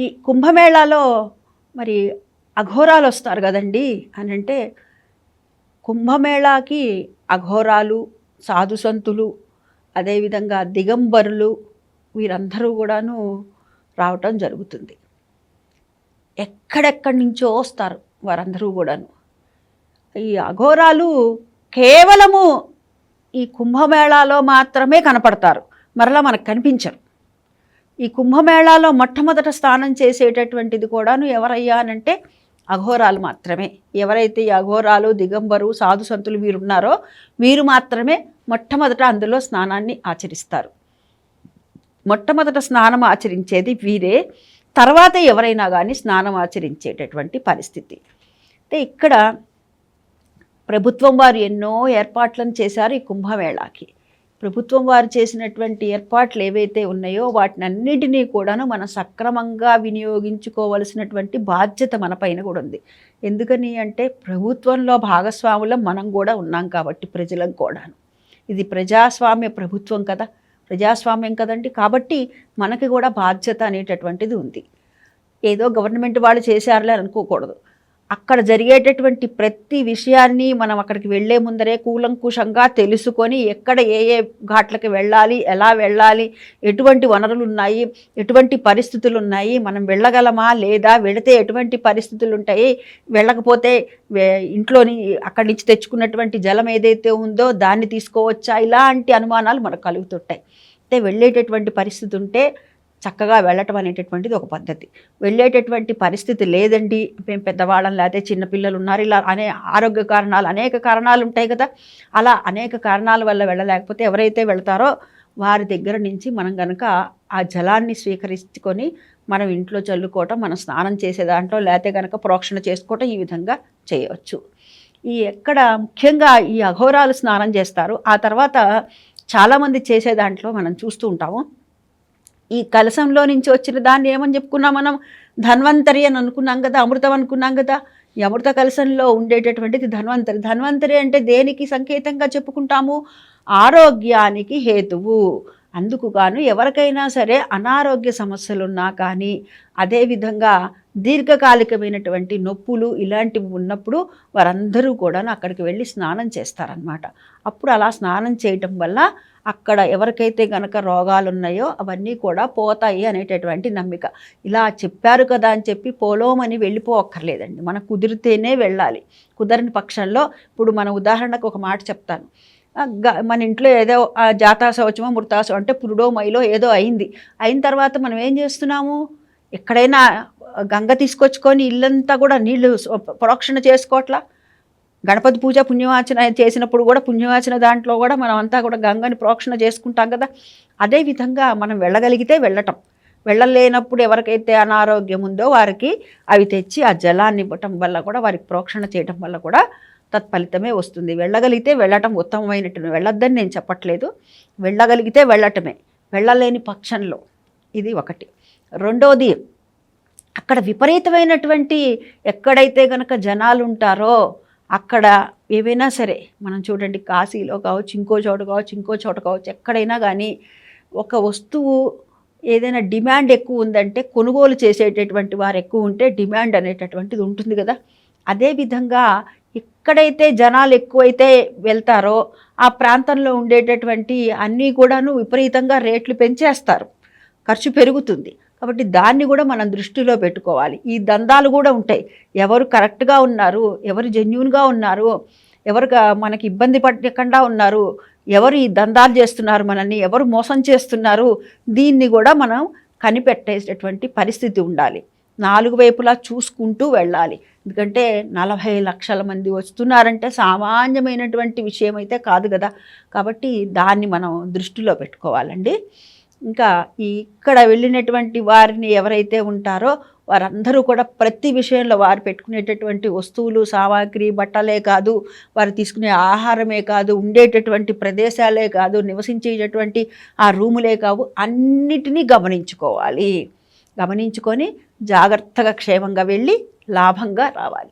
ఈ కుంభమేళాలో మరి అఘోరాలు వస్తారు కదండి అని అంటే, కుంభమేళాకి అఘోరాలు, సాధు సంతులు, అదేవిధంగా దిగంబరులు వీరందరూ కూడాను రావటం జరుగుతుంది. ఎక్కడెక్కడి నుంచో వస్తారు వారందరూ కూడాను. ఈ అఘోరాలు కేవలము ఈ కుంభమేళాలో మాత్రమే కనపడతారు, మరలా మనకు కనిపించరు. ఈ కుంభమేళాలో మొట్టమొదట స్నానం చేసేటటువంటిది కూడాను ఎవరయ్యా అనంటే అఘోరాలు మాత్రమే. ఎవరైతే ఈ అఘోరాలు, దిగంబరు, సాధు సంతులు వీరున్నారో వీరు మాత్రమే మొట్టమొదట అందులో స్నానాన్ని ఆచరిస్తారు. మొట్టమొదట స్నానం ఆచరించేది వీరే, తర్వాత ఎవరైనా కానీ స్నానం ఆచరించేటటువంటి పరిస్థితి. అంటే ఇక్కడ ప్రభుత్వం వారు ఎన్నో ఏర్పాట్లను చేశారు ఈ కుంభమేళాకి. ప్రభుత్వం వారు చేసినటువంటి ఏర్పాట్లు ఏవైతే ఉన్నాయో వాటిని అన్నిటినీ కూడాను మనం సక్రమంగా వినియోగించుకోవలసినటువంటి బాధ్యత మన పైన కూడా ఉంది. ఎందుకని అంటే ప్రభుత్వంలో భాగస్వాములం మనం కూడా ఉన్నాం కాబట్టి, ప్రజలం కూడాను. ఇది ప్రజాస్వామ్య ప్రభుత్వం కదా, ప్రజాస్వామ్యం కదండి. కాబట్టి మనకి కూడా బాధ్యత అనేటటువంటిది ఉంది. ఏదో గవర్నమెంట్ వాళ్ళు చేశారులే అనుకోకూడదు. అక్కడ జరిగేటటువంటి ప్రతి విషయాన్ని మనం అక్కడికి వెళ్ళే ముందరే కూలంకుషంగా తెలుసుకొని ఎక్కడ ఏ ఏ ఘాట్లకి వెళ్ళాలి, ఎలా వెళ్ళాలి, ఎటువంటి వనరులు ఉన్నాయి, ఎటువంటి పరిస్థితులు ఉన్నాయి, మనం వెళ్ళగలమా లేదా, వెళితే ఎటువంటి పరిస్థితులు ఉంటాయి, వెళ్ళకపోతే ఇంట్లోని అక్కడి నుంచి తెచ్చుకున్నటువంటి జలం ఏదైతే ఉందో దాన్ని తీసుకోవచ్చా, ఇలాంటి అనుమానాలు మనకు కలుగుతుంటాయి. అంటే వెళ్ళేటటువంటి పరిస్థితి ఉంటే చక్కగా వెళ్ళటం అనేటటువంటిది ఒక పద్ధతి. వెళ్ళేటటువంటి పరిస్థితి లేదండి, మేము పెద్దవాళ్ళం లేకపోతే చిన్నపిల్లలు ఉన్నారు, ఇలా ఆరోగ్య కారణాలు, అనేక కారణాలు ఉంటాయి కదా. అలా అనేక కారణాల వల్ల వెళ్ళలేకపోతే ఎవరైతే వెళ్తారో వారి దగ్గర నుంచి మనం కనుక ఆ జలాన్ని స్వీకరించుకొని మనం ఇంట్లో చల్లుకోవటం, మనం స్నానం చేసే దాంట్లో లేకపోతే కనుక ప్రోక్షణ చేసుకోవటం ఈ విధంగా చేయవచ్చు. ఎక్కడ ముఖ్యంగా ఈ అఘోరాలు స్నానం చేస్తారు. ఆ తర్వాత చాలామంది చేసే దాంట్లో మనం చూస్తూ ఉంటాము, ఈ కలశంలో నుంచి వచ్చిన దాన్ని ఏమని చెప్పుకున్నాం మనం, ధన్వంతరి అని అనుకున్నాం కదా, అమృతం అనుకున్నాం కదా. ఈ అమృత కలశంలో ఉండేటటువంటిది ధన్వంతరి. ధన్వంతరి అంటే దేనికి సంకేతంగా చెప్పుకుంటాము, ఆరోగ్యానికి హేతువు. అందుకు గాను ఎవరికైనా సరే అనారోగ్య సమస్యలున్నా కానీ, అదేవిధంగా దీర్ఘకాలికమైనటువంటి నొప్పులు ఇలాంటివి ఉన్నప్పుడు వారందరూ కూడా అక్కడికి వెళ్ళి స్నానం చేస్తారనమాట. అప్పుడు అలా స్నానం చేయటం వల్ల అక్కడ ఎవరికైతే కనుక రోగాలు ఉన్నాయో అవన్నీ కూడా పోతాయి అనేటటువంటి నమ్మిక. ఇలా చెప్పారు కదా అని చెప్పి పోలోమని వెళ్ళిపోవక్కర్లేదండి, మనకు కుదిరితేనే వెళ్ళాలి. కుదరని పక్షంలో ఇప్పుడు మన ఉదాహరణకు ఒక మాట చెప్తాను. మన ఇంట్లో ఏదో జాతా శౌచమో మృతాశం అంటే పురుడో మైలో ఏదో అయిన తర్వాత మనం ఏం చేస్తున్నాము, ఎక్కడైనా గంగ తీసుకొచ్చుకొని ఇల్లంతా కూడా నీళ్లు ప్రోక్షణ చేసుకోవట్లా. గణపతి పూజ పుణ్యవాచన చేసినప్పుడు కూడా పుణ్యవాచన దాంట్లో కూడా మనం అంతా కూడా గంగని ప్రోక్షణ చేసుకుంటాం కదా. అదేవిధంగా మనం వెళ్ళగలిగితే వెళ్ళటం, వెళ్ళలేనప్పుడు ఎవరికైతే అనారోగ్యం ఉందో వారికి అవి తెచ్చి ఆ జలాన్ని ఇవ్వటం వల్ల కూడా, వారికి ప్రోక్షణ చేయటం వల్ల కూడా తత్ఫలితమే వస్తుంది. వెళ్ళగలిగితే వెళ్ళటం ఉత్తమమైనట్టు, వెళ్ళొద్దని నేను చెప్పట్లేదు, వెళ్ళగలిగితే వెళ్ళటమే. వెళ్ళలేని పక్షంలో ఇది ఒకటి. రెండోది, అక్కడ విపరీతమైనటువంటి ఎక్కడైతే కనుక జనాలు ఉంటారో అక్కడ ఏవైనా సరే మనం చూడండి, కాశీలో కావచ్చు, ఇంకో చోట కావచ్చు, ఎక్కడైనా కానీ ఒక వస్తువు ఏదైనా డిమాండ్ ఎక్కువ ఉందంటే కొనుగోలు చేసేటటువంటి వారు ఎక్కువ ఉంటే డిమాండ్ అనేటటువంటిది ఉంటుంది కదా. అదేవిధంగా ఎక్కడైతే జనాలు ఎక్కువైతే వెళ్తారో ఆ ప్రాంతంలో ఉండేటటువంటి అన్నీ కూడాను విపరీతంగా రేట్లు పెంచేస్తారు, ఖర్చు పెరుగుతుంది. కాబట్టి దాన్ని కూడా మనం దృష్టిలో పెట్టుకోవాలి. ఈ దందాలు కూడా ఉంటాయి, ఎవరు కరెక్ట్గా ఉన్నారు, ఎవరు జెన్యూన్గా ఉన్నారు, ఎవరు మనకి ఇబ్బంది పడకుండా ఉన్నారు, ఎవరు ఈ దందాలు చేస్తున్నారు, మనల్ని ఎవరు మోసం చేస్తున్నారు, దీన్ని కూడా మనం కనిపెట్టేటటువంటి పరిస్థితి ఉండాలి. 4 వైపులా చూసుకుంటూ వెళ్ళాలి. ఎందుకంటే 40 లక్షల మంది వస్తున్నారంటే సామాన్యమైనటువంటి విషయం అయితే కాదు కదా. కాబట్టి దాన్ని మనం దృష్టిలో పెట్టుకోవాలండి. ఇంకా ఇక్కడ వెళ్ళినటువంటి వారిని ఎవరైతే ఉంటారో వారందరూ కూడా ప్రతి విషయంలో వారు పెట్టుకునేటటువంటి వస్తువులు, సామాగ్రి, బట్టలే కాదు, వారు తీసుకునే ఆహారమే కాదు, ఉండేటటువంటి ప్రదేశాలే కాదు, నివసించేటటువంటి ఆ రూములే కావు, అన్నిటినీ గమనించుకోవాలి. గమనించుకొని జాగ్రత్తగా క్షేమంగా వెళ్ళి లాభంగా రావాలి.